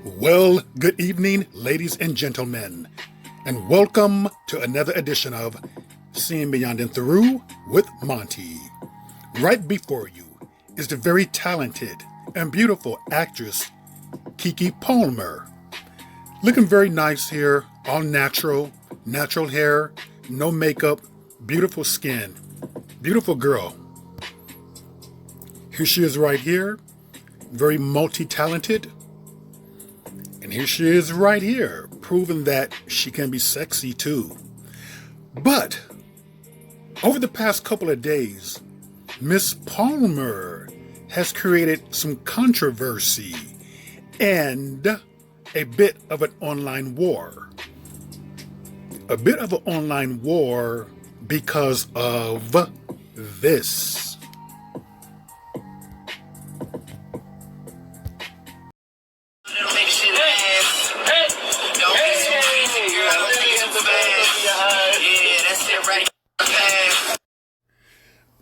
Well, good evening, ladies and gentlemen, and welcome to another edition of Seeing Beyond and Through with Monty. Right before you is the very talented and beautiful actress Keke Palmer. Looking very nice here, all natural hair, no makeup, beautiful skin, beautiful girl. Here she is right here, very multi-talented. And here she is right here, proving that she can be sexy too. But over the past couple of days, Miss Palmer has created some controversy and a bit of an online war. A bit of an online war because of this.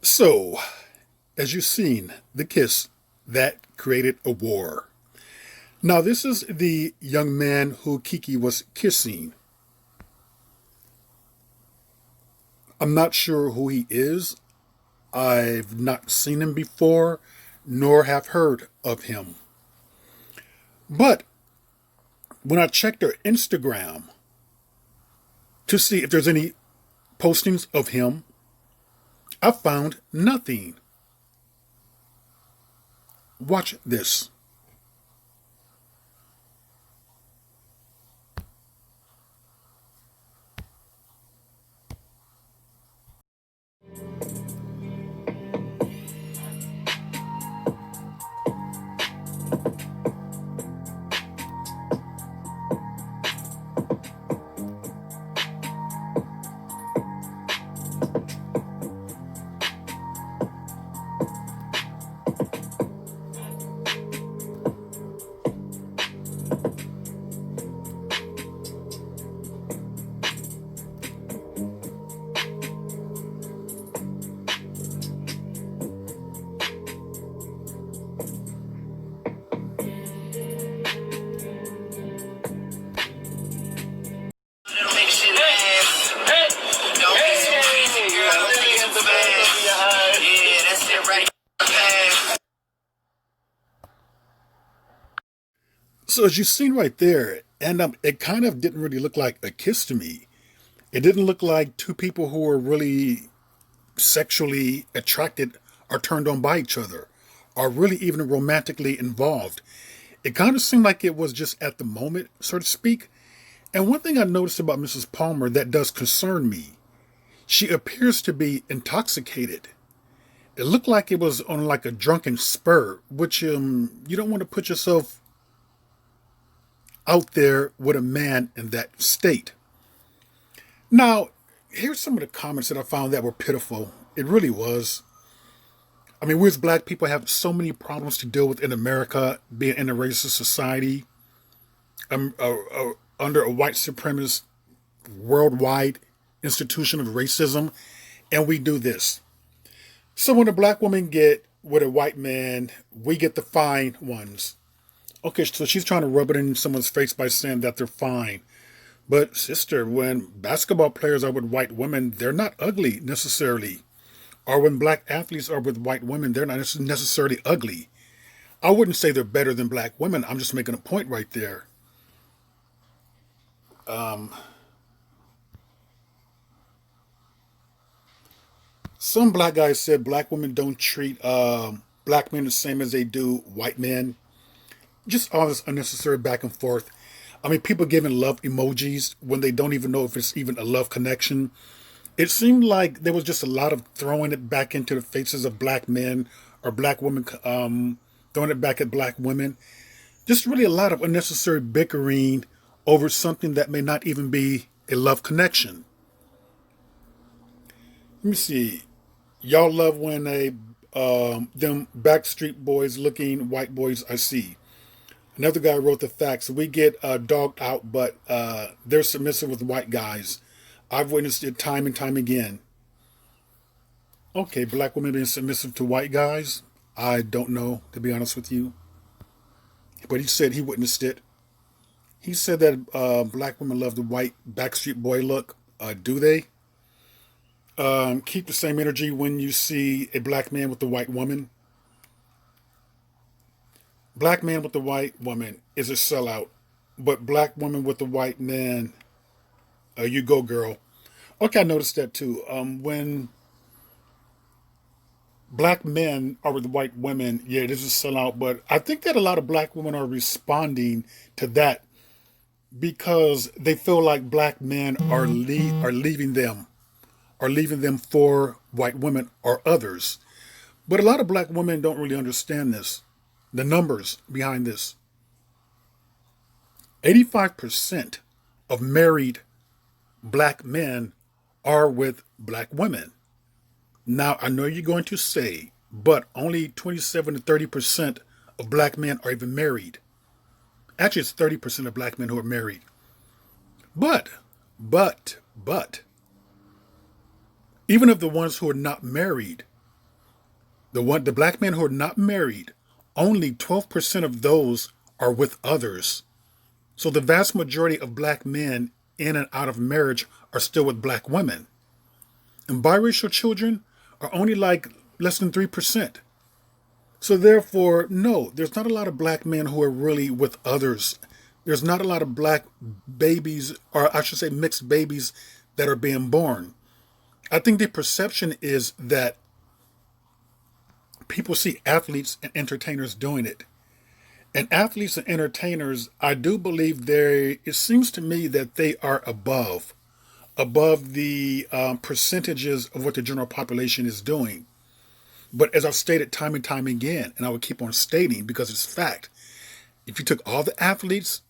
So, as you've seen, the kiss that created a war. Now, this is the young man who Keke was kissing. I'm not sure who he is. I've not seen him before, nor have heard of him. But when I checked her Instagram to see if there's any postings of him, I found nothing. Watch this. So as you've seen right there, and it kind of didn't really look like a kiss to me. It didn't look like two people who were really sexually attracted or turned on by each other, or really even romantically involved. It kind of seemed like it was just at the moment, so to speak. And one thing I noticed about Mrs. Palmer that does concern me, she appears to be intoxicated. It looked like it was on like a drunken spur, which you don't want to put yourself out there with a man in that state. Now, here's some of the comments that I found that were pitiful. It really was. I mean, we as black people have so many problems to deal with in America, being in a racist society, under a white supremacist worldwide institution of racism, and we do this. So when a black woman get with a white man, we get the fine ones. Okay, so she's trying to rub it in someone's face by saying that they're fine. But sister, when basketball players are with white women, they're not ugly necessarily. Or when black athletes are with white women, they're not necessarily ugly. I wouldn't say they're better than black women. I'm just making a point right there. Some black guys said black women don't treat black men the same as they do white men. Just all this unnecessary back and forth. I mean, people giving love emojis when they don't even know if it's even a love connection. It seemed like there was just a lot of throwing it back into the faces of black men or black women, throwing it back at black women. Just really a lot of unnecessary bickering over something that may not even be a love connection. Let me see. Y'all love when them Backstreet Boys looking white boys I see. Another guy wrote the facts. We get dogged out, but they're submissive with white guys. I've witnessed it time and time again. Okay, black women being submissive to white guys? I don't know, to be honest with you. But he said he witnessed it. He said that black women love the white Backstreet Boy look. Do they? Keep the same energy when you see a black man with a white woman. Black man with a white woman is a sellout, but black woman with a white man, you go girl. Okay, I noticed that too. When black men are with white women, yeah, this is a sellout. But I think that a lot of black women are responding to that because they feel like black men are leaving them for white women or others. But a lot of black women don't really understand this. The numbers behind this: 85% of married black men are with black women. Now, I know you're going to say, but only 27 to 30% of black men are even married. Actually, it's 30% of black men who are married. But, but, even of the ones who are not married, the black men who are not married, only 12% of those are with others. So the vast majority of black men in and out of marriage are still with black women. And biracial children are only like less than 3%. So therefore, no, there's not a lot of black men who are really with others. There's not a lot of black babies, or I should say mixed babies, that are being born. I think the perception is that people see athletes and entertainers doing it. And athletes and entertainers, I do believe it seems to me that they are above the percentages of what the general population is doing. But as I've stated time and time again, and I would keep on stating because it's fact, if you took all the athletes,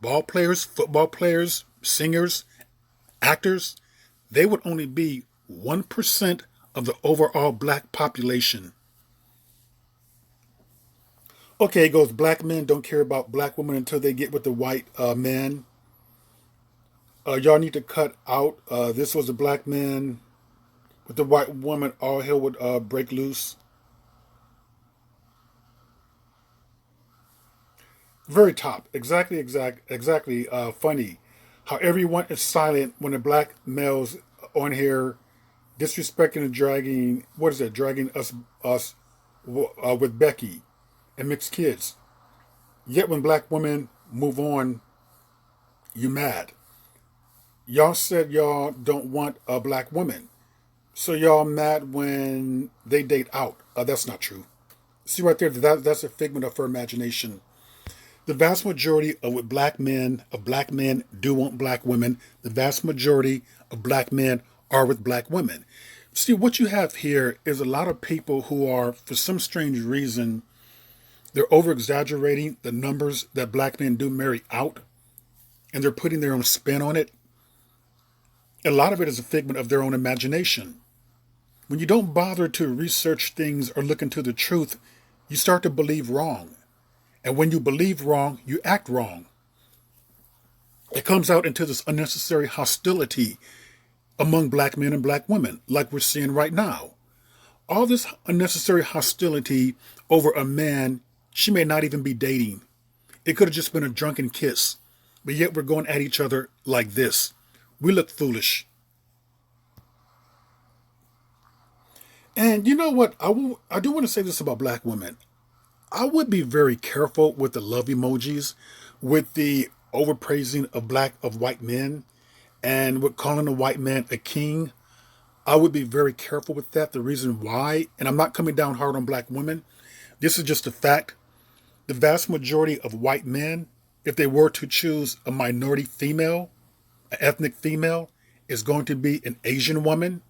ball players, football players, singers, actors, they would only be 1% of the overall black population. Okay, it goes black men don't care about black women until they get with the white man. Y'all need to cut out. This was a black man with the white woman. All hell would break loose. Very top. Exactly. Funny. How everyone is silent when the black males on here disrespecting and dragging. What is that? Dragging us with Becky and mixed kids. Yet when black women move on, you mad. Y'all said y'all don't want a black woman. So y'all mad when they date out. That's not true. See right there, that's a figment of her imagination. The vast majority of black men do want black women. The vast majority of black men are with black women. See, what you have here is a lot of people who are, for some strange reason, they're over exaggerating the numbers that black men do marry out, and they're putting their own spin on it. A lot of it is a figment of their own imagination. When you don't bother to research things or look into the truth, you start to believe wrong. And when you believe wrong, you act wrong. It comes out into this unnecessary hostility among black men and black women, like we're seeing right now. All this unnecessary hostility over a man she may not even be dating. It could have just been a drunken kiss. But yet we're going at each other like this. We look foolish. And you know what? I do want to say this about black women. I would be very careful with the love emojis, with the overpraising of white men, and with calling a white man a king. I would be very careful with that. The reason why, and I'm not coming down hard on black women, this is just a fact. The vast majority of white men, if they were to choose a minority female, an ethnic female, is going to be an Asian woman.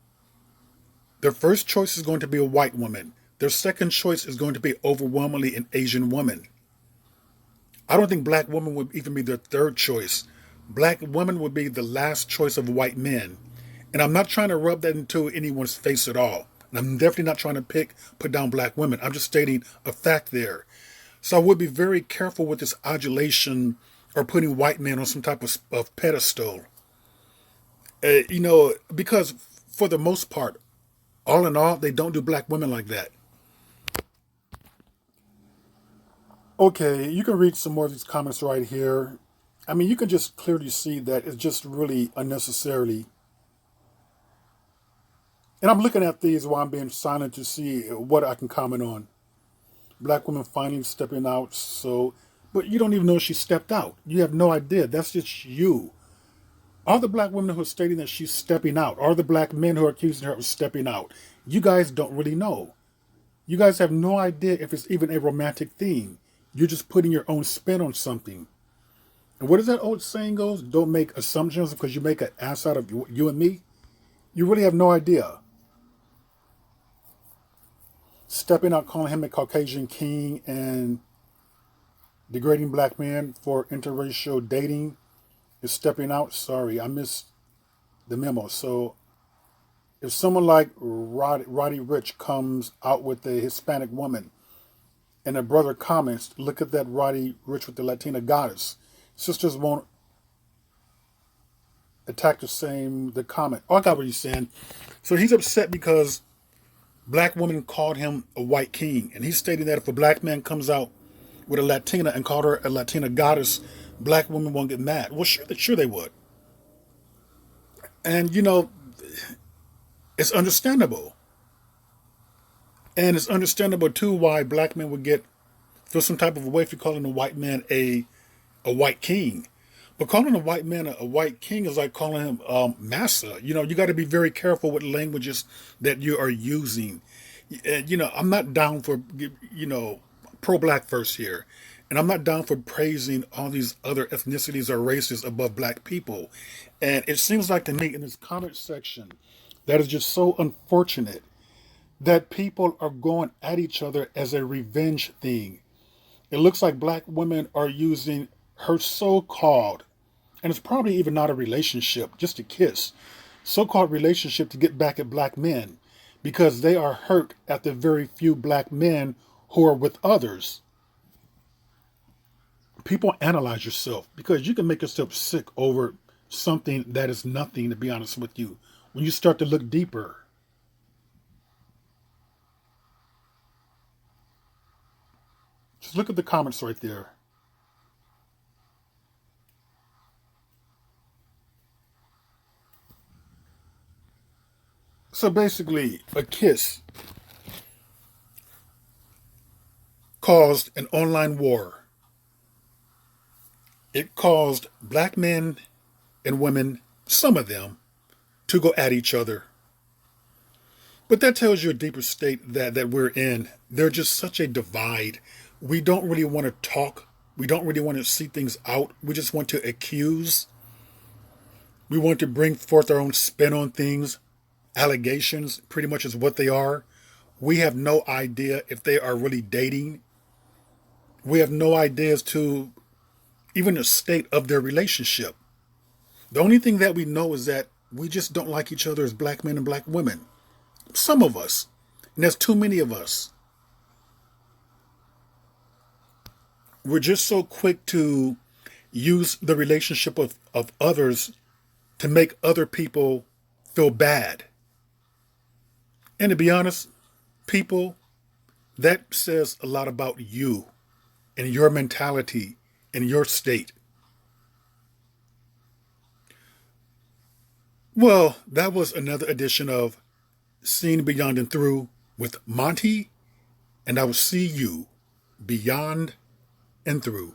Their first choice is going to be a white woman. Their second choice is going to be overwhelmingly an Asian woman. I don't think black woman would even be their third choice. Black women would be the last choice of white men. And I'm not trying to rub that into anyone's face at all. And I'm definitely not trying to put down black women. I'm just stating a fact there. So I would be very careful with this adulation or putting white men on some type of pedestal. Because for the most part, all in all, they don't do black women like that. Okay, you can read some more of these comments right here. I mean, you can just clearly see that it's just really unnecessarily. And I'm looking at these while I'm being silent to see what I can comment on. Black women finally stepping out. So, but you don't even know she stepped out. You have no idea. That's just you. Are the black women who are stating that she's stepping out? Are the black men who are accusing her of stepping out? You guys don't really know. You guys have no idea if it's even a romantic theme. You're just putting your own spin on something. And what does that old saying goes? Don't make assumptions because you make an ass out of you and me. You really have no idea. Stepping out, calling him a Caucasian king, and degrading black men for interracial dating is stepping out. Sorry, I missed the memo. So if someone like Roddy Rich comes out with a Hispanic woman and a brother comments, look at that Roddy Rich with the Latina goddess. Sisters won't attack the comment. Oh, I got what he's saying. So he's upset because black woman called him a white king. And he's stating that if a black man comes out with a Latina and called her a Latina goddess, black women won't get mad. Well, sure they would. And, it's understandable. And it's understandable, too, why black men would feel some type of way if you're calling a white man a white king. But calling a white man a white king is like calling him massa. You got to be very careful with languages that you are using. I'm not down for, pro-black first here. And I'm not down for praising all these other ethnicities or races above black people. And it seems like to me in this comment section that is just so unfortunate that people are going at each other as a revenge thing. It looks like black women are using her so-called, and it's probably even not a relationship, just a kiss, so-called relationship to get back at black men because they are hurt at the very few black men who are with others. People, analyze yourself because you can make yourself sick over something that is nothing, to be honest with you, when you start to look deeper. Just look at the comments right there. So basically, a kiss caused an online war. It caused black men and women, some of them, to go at each other. But that tells you a deeper state that we're in. There's just such a divide. We don't really want to talk. We don't really want to see things out. We just want to accuse. We want to bring forth our own spin on things. Allegations, pretty much is what they are. We have no idea if they are really dating. We have no idea as to even the state of their relationship. The only thing that we know is that we just don't like each other as black men and black women. Some of us. And there's too many of us. We're just so quick to use the relationship of others to make other people feel bad. And to be honest, people, that says a lot about you and your mentality and your state. Well, that was another edition of Seen Beyond and Through with Monty, and I will see you beyond and through.